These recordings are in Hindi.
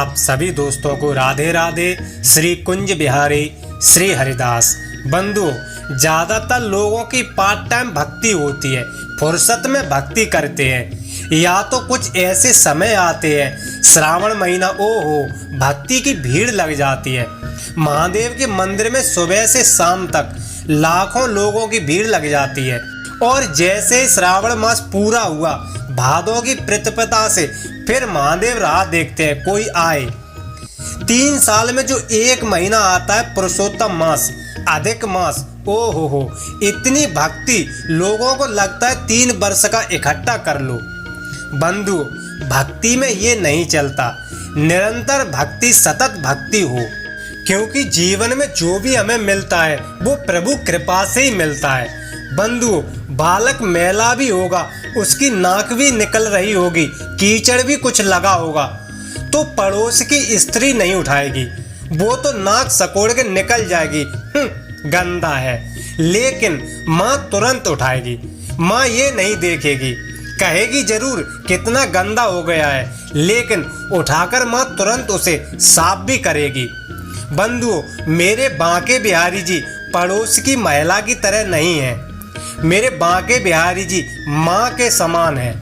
आप सभी दोस्तों को राधे राधे। श्री कुंज बिहारी श्री हरिदास। बंधुओं, ज़्यादातर लोगों की पार्ट टाइम भक्ति होती है, फुर्सत में भक्ति करते हैं, या तो कुछ ऐसे समय आते हैं श्रावण महीना, ओहो भक्ति की भीड़ लग जाती है। महादेव के मंदिर में सुबह से शाम तक लाखों लोगों की भीड़ लग जाती है। और जैसे श्रावण मास पूरा हुआ, भादों की प्रतिपदा से फिर महादेव राह देखते हैं कोई आए। 3 साल में जो एक महीना आता है पुरुषोत्तम मास, अधिक मास, ओ हो, इतनी भक्ति लोगों को लगता है 3 वर्ष का इकट्ठा कर लो। बंधु, भक्ति में ये नहीं चलता, निरंतर भक्ति, सतत भक्ति हो, क्योंकि जीवन में जो भी हमें मिलता है वो प्रभु कृपा से ही मिलता है। बंधु, बालक मैला भी होगा, उसकी नाक भी निकल रही होगी, कीचड़ भी कुछ लगा होगा, तो पड़ोस की स्त्री नहीं उठाएगी, वो तो नाक सकोड़ के निकल जाएगी, गंदा है। लेकिन माँ तुरंत उठाएगी। माँ ये नहीं देखेगी, कहेगी जरूर कितना गंदा हो गया है, लेकिन उठाकर माँ तुरंत उसे साफ भी करेगी। बंधुओं, मेरे बांके बिहारी जी पड़ोस की महिला की तरह नहीं है। मेरे बांके बिहारी जी माँ के समान है।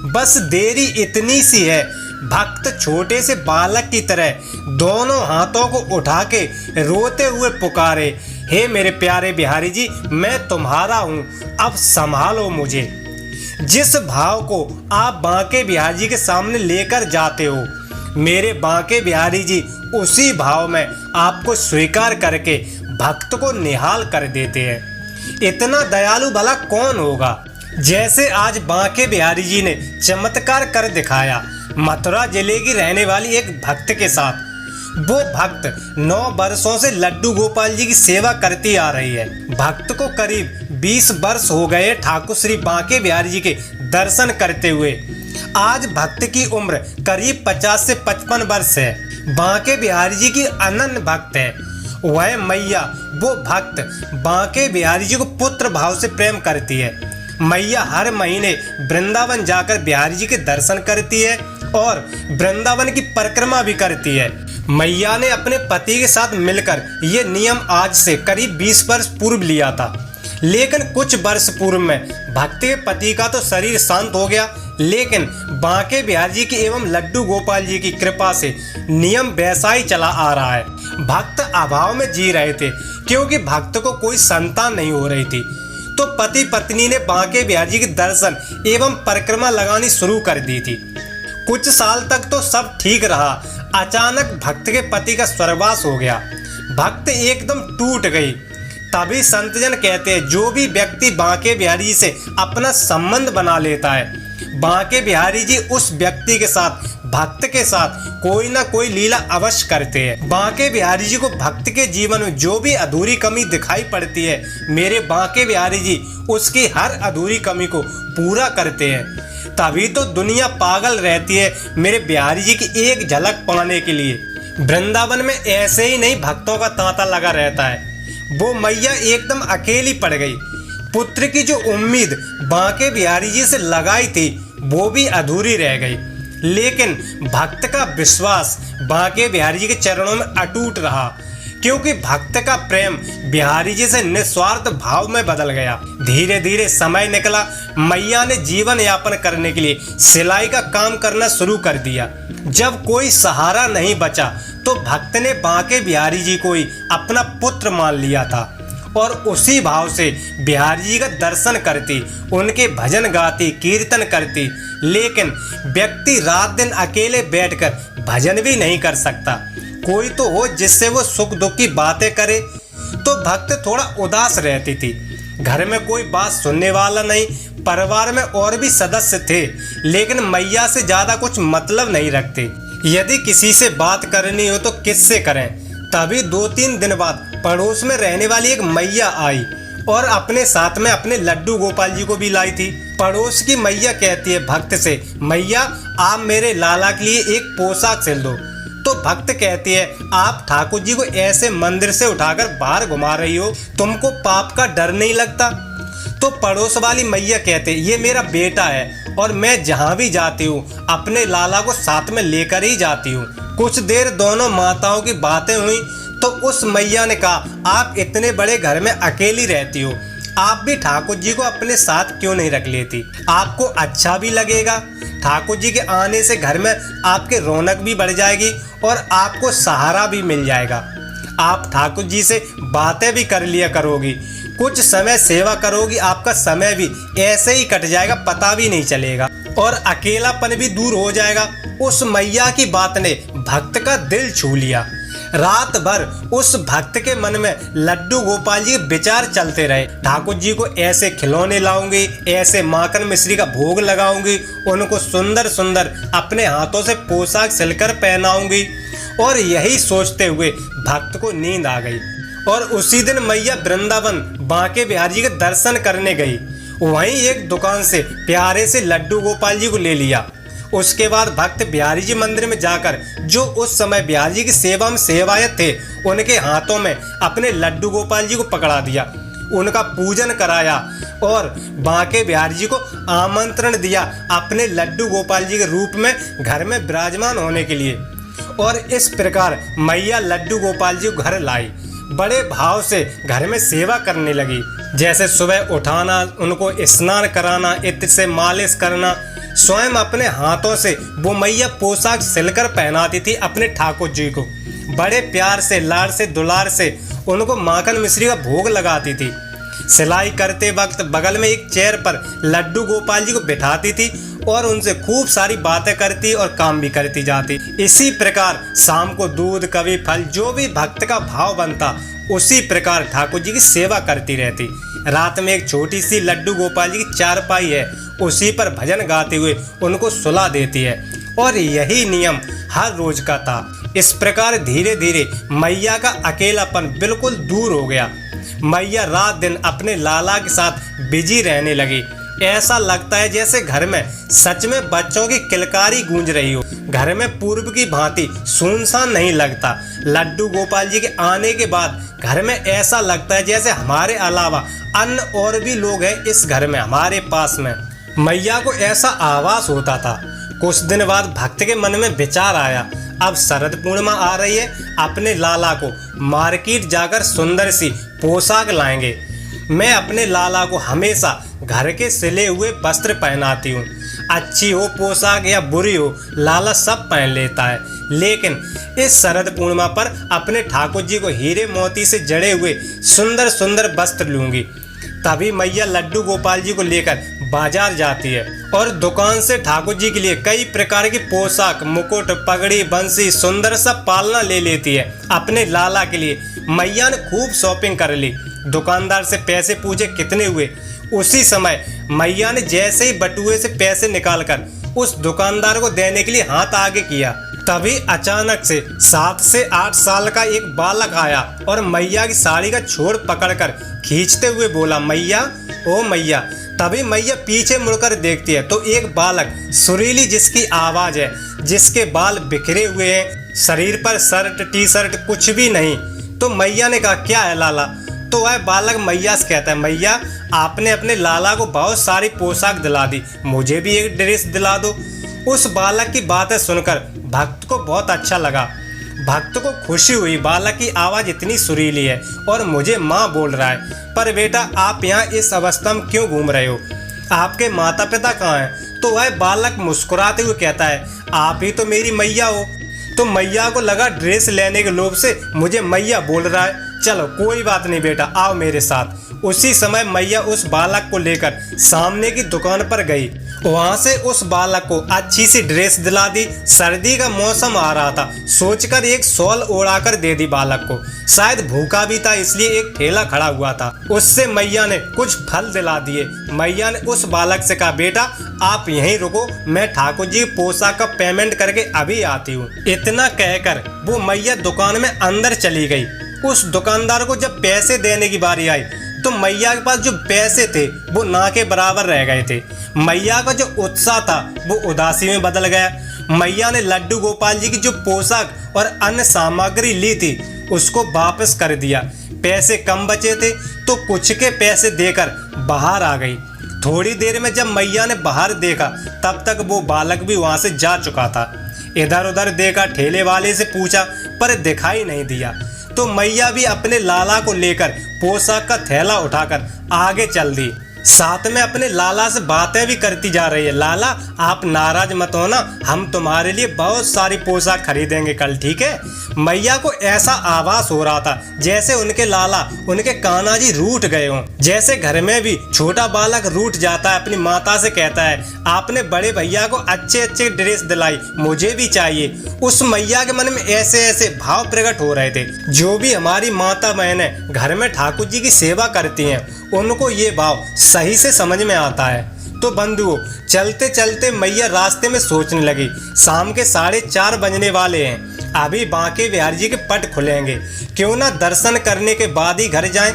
बस देरी इतनी सी है, भक्त छोटे से बालक की तरह दोनों हाथों को उठा के रोते हुए पुकारे, हे मेरे प्यारे बिहारी जी, मैं तुम्हारा हूँ, अब संभालो मुझे। जिस भाव को आप बांके बिहारी जी के सामने लेकर जाते हो, मेरे बांके बिहारी जी उसी भाव में आपको स्वीकार करके भक्त को निहाल कर देते हैं। इतना दयालु भला कौन होगा। जैसे आज बांके बिहारी जी ने चमत्कार कर दिखाया मथुरा जिले की रहने वाली एक भक्त के साथ। वो भक्त 9 वर्षों से लड्डू गोपाल जी की सेवा करती आ रही है। भक्त को करीब 20 वर्ष हो गए ठाकुर श्री बांके बिहारी जी के दर्शन करते हुए। आज भक्त की उम्र करीब 50 से 55 वर्ष है। बांके बिहारी जी की अनन्य भक्त है। वह मैया, वो भक्त बांके बिहारी जी को पुत्र भाव से प्रेम करती है। मैया हर महीने वृंदावन जाकर बिहारी जी के दर्शन करती है और वृंदावन की परिक्रमा भी करती है। मैया ने अपने पति के साथ मिलकर ये नियम आज से करीब 20 वर्ष पूर्व लिया था, लेकिन कुछ वर्ष पूर्व में भक्त के पति का तो शरीर शांत हो गया, लेकिन बांके बिहारी जी की एवं लड्डू गोपाल जी की कृपा से नियम वैसा ही चला आ रहा है। भक्त अभाव में जी रहे थे, क्योंकि भक्त को कोई संतान नहीं हो रही थी, तो पति पत्नी ने बांके बिहारी जी के दर्शन एवं परिक्रमा लगानी शुरू कर दी थी। कुछ साल तक तो सब ठीक रहा। अचानक भक्त के पति का स्वर्गवास हो गया। भक्त एकदम टूट गई। तभी संतजन कहते हैं, जो भी व्यक्ति बांके बिहारी जी से अपना संबंध बना लेता है, बांके बिहारी जी उस व्यक्ति के साथ, भक्त के साथ कोई ना कोई लीला अवश्य करते हैं। बांके बिहारी जी को भक्त के जीवन में जो भी अधूरी कमी दिखाई पड़ती है, मेरे बांके बिहारी जी उसकी हर अधूरी कमी को पूरा करते हैं। तभी तो दुनिया पागल रहती है मेरे बिहारी जी की एक झलक पाने के लिए। वृंदावन में ऐसे ही नहीं भक्तों का तांता लगा रहता है। वो मैया एकदम अकेली पड़ गई। पुत्र की जो उम्मीद बांके बिहारी जी से लगाई थी, वो भी अधूरी रह गई, लेकिन भक्त का विश्वास बांके बिहारी जी के चरणों में अटूट रहा, क्योंकि भक्त का प्रेम बिहारी जी से निस्वार्थ भाव में बदल गया। धीरे धीरे समय निकला। मैया ने जीवन यापन करने के लिए सिलाई का काम करना शुरू कर दिया। जब कोई सहारा नहीं बचा, तो भक्त ने बांके बिहारी जी को ही अपना पुत्र मान लिया था और उसी भाव से बिहारी जी का दर्शन करती, उनके भजन गाती, कीर्तन करती। लेकिन व्यक्ति रात दिन अकेले बैठकर भजन भी नहीं कर सकता। कोई तो हो जिससे वो सुख दुख की बातें करे। तो भक्त थोड़ा उदास रहती थी। घर में कोई बात सुनने वाला नहीं। परिवार में और भी सदस्य थे, लेकिन मैया से ज्यादा कुछ मतलब नहीं रखते। यदि किसी से बात करनी हो तो किससे करें। तभी 2-3 दिन बाद पड़ोस में रहने वाली एक मैया आई और अपने साथ में अपने लड्डू गोपाल जी को भी लाई थी। पड़ोस की मैया कहती है भक्त से, मैया आप मेरे लाला के लिए एक पोशाक सिल दो। तो भक्त कहती है, आप ठाकुर जी को ऐसे मंदिर से उठाकर बाहर घुमा रही हो, तुमको पाप का डर नहीं लगता। तो पड़ोस वाली मैया कहते, ये मेरा बेटा है और मैं जहाँ भी जाती हूँ अपने लाला को साथ में लेकर ही जाती हूँ। कुछ देर दोनों माताओं की बातें हुई तो उस मैया ने कहा, आप इतने बड़े घर में अकेली रहती हो, आप भी ठाकुर जी को अपने साथ क्यों नहीं रख लेती? आपको अच्छा भी लगेगा, ठाकुर जी के आने से घर में आपके रौनक भी बढ़ जाएगी और आपको सहारा भी मिल जाएगा। आप ठाकुर जी से बातें भी कर लिया करोगी, कुछ समय सेवा करोगी, आपका समय भी ऐसे ही कट जाएगा, पता भी नहीं चलेगा और अकेलापन भी दूर हो जाएगा। उस मैया की बात ने भक्त का दिल छू लिया। रात भर उस भक्त के मन में लड्डू गोपाल जी के विचार चलते रहे। ठाकुर जी को ऐसे खिलौने लाऊंगी, ऐसे माखन मिश्री का भोग लगाऊंगी, उनको सुंदर सुंदर अपने हाथों से पोशाक सिलकर पहनाऊंगी। और यही सोचते हुए भक्त को नींद आ गई और उसी दिन मैया वृंदावन बांके बिहारी जी के दर्शन करने गई। वहीं एक दुकान से प्यारे से लड्डू गोपाल जी को ले लिया। उसके बाद भक्त बिहारी जी मंदिर में जाकर जो उस समय बिहारी जी की सेवा में सेवायत थे, उनके हाथों में अपने लड्डू गोपाल जी को पकड़ा दिया, उनका पूजन कराया और बांके बिहारी जी को आमंत्रण दिया अपने लड्डू गोपाल जी के रूप में घर में विराजमान होने के लिए। और इस प्रकार मैया लड्डू गोपाल जी को घर लाई, बड़े भाव से घर में सेवा करने लगी। जैसे सुबह उठाना, उनको स्नान कराना, इत्र से मालिश करना, स्वयं अपने हाथों से वो मैया पोशाक सिलकर पहनाती थी अपने ठाकुर जी को। बड़े प्यार से, लाड़ से, दुलार से उनको माखन मिश्री का भोग लगाती थी। सिलाई करते वक्त बगल में एक चेयर पर लड्डू गोपाल जी को बिठाती थी और उनसे खूब सारी बातें करती और काम भी करती जाती। इसी प्रकार शाम को दूध, कभी फल, जो भी भक्त का भाव बनता उसी प्रकार ठाकुर जी की सेवा करती रहती। रात में एक छोटी सी लड्डू गोपाल जी की चारपाई है, उसी पर भजन गाते हुए उनको सुला देती है और यही नियम हर रोज का था। इस प्रकार धीरे धीरे मैया का अकेलापन बिल्कुल दूर हो गया। मैया रात दिन अपने लाला के साथ बिजी रहने लगी। ऐसा लगता है जैसे घर में सच में बच्चों की किलकारी गूंज रही हो। घर में पूर्व की भांति सुनसान नहीं लगता। लड्डू गोपाल जी के आने के बाद घर में ऐसा लगता है जैसे हमारे अलावा अन्य और भी लोग हैं इस घर में, हमारे पास में। मैया को ऐसा आभास होता था। कुछ दिन बाद भक्त के मन में विचार आया, अब शरद पूर्णिमा आ रही है, अपने लाला को मार्केट जाकर सुंदर सी पोशाक लाएंगे। मैं अपने लाला को हमेशा घर के सिले हुए वस्त्र पहनाती हूँ। अच्छी हो पोशाक या बुरी हो, लाला सब पहन लेता है, लेकिन इस शरद पूर्णिमा पर अपने ठाकुर जी को हीरे मोती से जड़े हुए सुंदर सुंदर वस्त्र लूंगी। तभी मैया लड्डू गोपाल जी को लेकर बाजार जाती है और दुकान से ठाकुर जी के लिए कई प्रकार की पोशाक, मुकुट, पगड़ी, बंसी, सुंदर सा पालना ले लेती है अपने लाला के लिए। मैया ने खूब शॉपिंग कर ली। दुकानदार से पैसे पूछे कितने हुए। उसी समय मैया ने जैसे ही बटुए से पैसे निकालकर उस दुकानदार को देने के लिए हाथ आगे किया, तभी अचानक से 7 से 8 साल का एक बालक आया और मैया की साड़ी का छोड़ पकड़कर खींचते हुए बोला, मैया, ओ मैया। तभी मैया पीछे मुड़कर देखती है तो एक बालक सुरीली जिसकी आवाज है, जिसके बाल बिखरे हुए हैं, शरीर पर शर्ट, टी शर्ट कुछ भी नहीं। तो मैया ने कहा, क्या है लाला? तो वह बालक मैया से कहता है, मैया, आपने अपने लाला को बहुत सारी पोशाक दिला दी, मुझे भी एक ड्रेस दिला दो। उस बालक की बातें सुनकर भक्त को बहुत अच्छा लगा। भक्त को खुशी हुई, बालक की आवाज़ इतनी सुरीली है और मुझे माँ बोल रहा है। पर बेटा, आप यहाँ इस अवस्था में क्यों घूम रहे हो? आपके माता पिता कहाँ हैं? तो वह बालक मुस्कुराते हुए कहता है, आप ही तो मेरी मैया हो। तो मैया को लगा ड्रेस लेने के लोभ से मुझे मैया बोल रहा है। चलो कोई बात नहीं बेटा, आओ मेरे साथ। उसी समय मैया उस बालक को लेकर सामने की दुकान पर गई। वहां से उस बालक को अच्छी सी ड्रेस दिला दी। सर्दी का मौसम आ रहा था, सोचकर एक शॉल ओढ़ाकर दे दी बालक को। शायद भूखा भी था इसलिए एक ठेला खड़ा हुआ था, उससे मैया ने कुछ फल दिला दिए। मैया ने उस बालक से कहा, बेटा आप यहीं रुको, मैं ठाकुर जी पोशाक का पेमेंट करके अभी आती हूँ। इतना कहकर वो मैया दुकान में अंदर चली गई। उस दुकानदार को जब पैसे देने की बारी आई तो मैया के पास जो पैसे थे वो ना के बराबर रह गए थे। मैया का जो उत्साह था वो उदासी में बदल गया। मैया ने लड्डू गोपाल जी की जो पोशाक और अन्य सामग्री ली थी उसको वापस कर दिया। पैसे कम बचे थे तो कुछ के पैसे देकर बाहर आ गई। थोड़ी देर में जब मैया ने बाहर देखा तब तक वो बालक भी वहां से जा चुका था। इधर उधर देखा, ठेले वाले से पूछा पर दिखाई नहीं दिया। तो मैया भी अपने लाला को लेकर पोशाक का थैला उठाकर आगे चल दी। साथ में अपने लाला से बातें भी करती जा रही है। लाला आप नाराज मत होना, हम तुम्हारे लिए बहुत सारी पोशाक खरीदेंगे कल, ठीक है। मैया को ऐसा आभास हो रहा था जैसे उनके लाला, उनके कान्हा जी रूठ गए हों। जैसे घर में भी छोटा बालक रूठ जाता है, अपनी माता से कहता है आपने बड़े भैया को अच्छे अच्छे ड्रेस दिलाई, मुझे भी चाहिए। उस मैया के मन में ऐसे ऐसे भाव प्रकट हो रहे थे। जो भी हमारी माता बहनें घर में ठाकुर जी की सेवा करती हैं, उनको ये भाव सही से समझ में आता है। तो बंधुओं, चलते चलते मैया रास्ते में सोचने लगी, शाम के 4:30 बजने वाले हैं, अभी बांके बिहारी जी के पट खुलेंगे, क्यों ना दर्शन करने के बाद ही घर जाएं।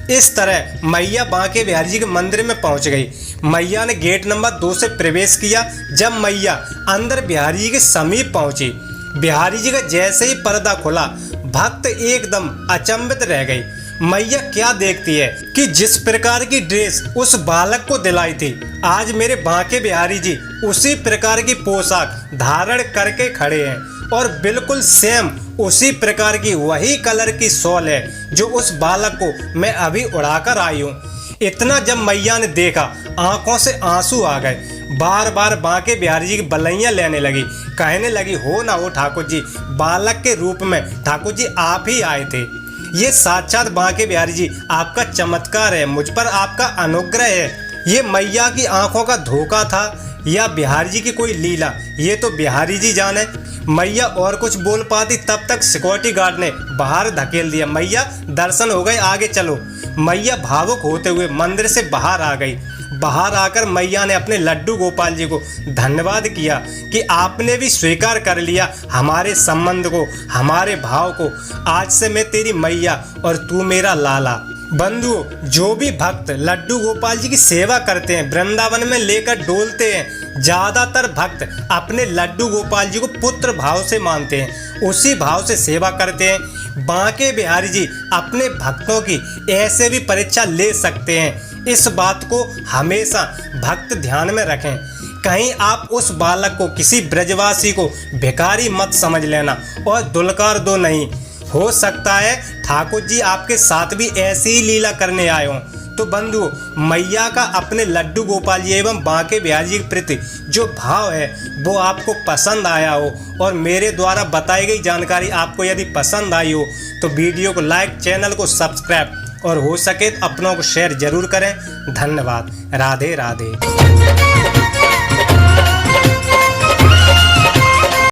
इस तरह मैया बांके बिहारी जी के मंदिर में पहुंच गई। मैया ने गेट नंबर 2 से प्रवेश किया। जब मैया अंदर बिहारी जी के समीप पहुंची, बिहारी जी का जैसे ही पर्दा खुला, भक्त एकदम अचंभित रह गई। मैया क्या देखती है कि जिस प्रकार की ड्रेस उस बालक को दिलाई थी, आज मेरे बांके बिहारी जी उसी प्रकार की पोशाक धारण करके खड़े हैं और बिल्कुल सेम उसी प्रकार की वही कलर की शॉल है जो उस बालक को मैं अभी उड़ाकर आई हूँ। इतना जब मैया ने देखा, आंखों से आंसू आ गए। बार बार बांके बिहारी जी की बलैया लेने लगी, कहने लगी हो ना हो ठाकुर जी, बालक के रूप में ठाकुर जी आप ही आए थे। ये साक्षात बांके बिहारी जी आपका चमत्कार है, मुझ पर आपका अनुग्रह है। ये मैया की आंखों का धोखा था या बिहारी जी की कोई लीला, ये तो बिहारी जी जाने। मैया और कुछ बोल पाती तब तक सिक्योरिटी गार्ड ने बाहर धकेल दिया। मैया दर्शन हो गए, आगे चलो। मैया भावुक होते हुए मंदिर से बाहर आ गई। बाहर आकर मैया ने अपने लड्डू गोपाल जी को धन्यवाद किया कि आपने भी स्वीकार कर लिया हमारे संबंध को, हमारे भाव को। आज से मैं तेरी मैया और तू मेरा लाला। बंधुओं, जो भी भक्त लड्डू गोपाल जी की सेवा करते हैं, वृंदावन में लेकर डोलते हैं, ज्यादातर भक्त अपने लड्डू गोपाल जी को पुत्र भाव से मानते हैं, उसी भाव से सेवा करते हैं। बांके बिहारी जी अपने भक्तों की ऐसे भी परीक्षा ले सकते हैं। इस बात को हमेशा भक्त ध्यान में रखें। कहीं आप उस बालक को, किसी ब्रजवासी को भिखारी मत समझ लेना और दुलकार दो नहीं। हो सकता है ठाकुर जी आपके साथ भी ऐसी ही लीला करने आए हों। तो बंधुओं, मैया का अपने लड्डू गोपाल जी एवं बांके बिहारी जी के प्रति जो भाव है वो आपको पसंद आया हो और मेरे द्वारा बताई गई जानकारी आपको यदि पसंद आई हो तो वीडियो को लाइक, चैनल को सब्सक्राइब और हो सके तो अपनों को शेयर जरूर करें। धन्यवाद। राधे राधे।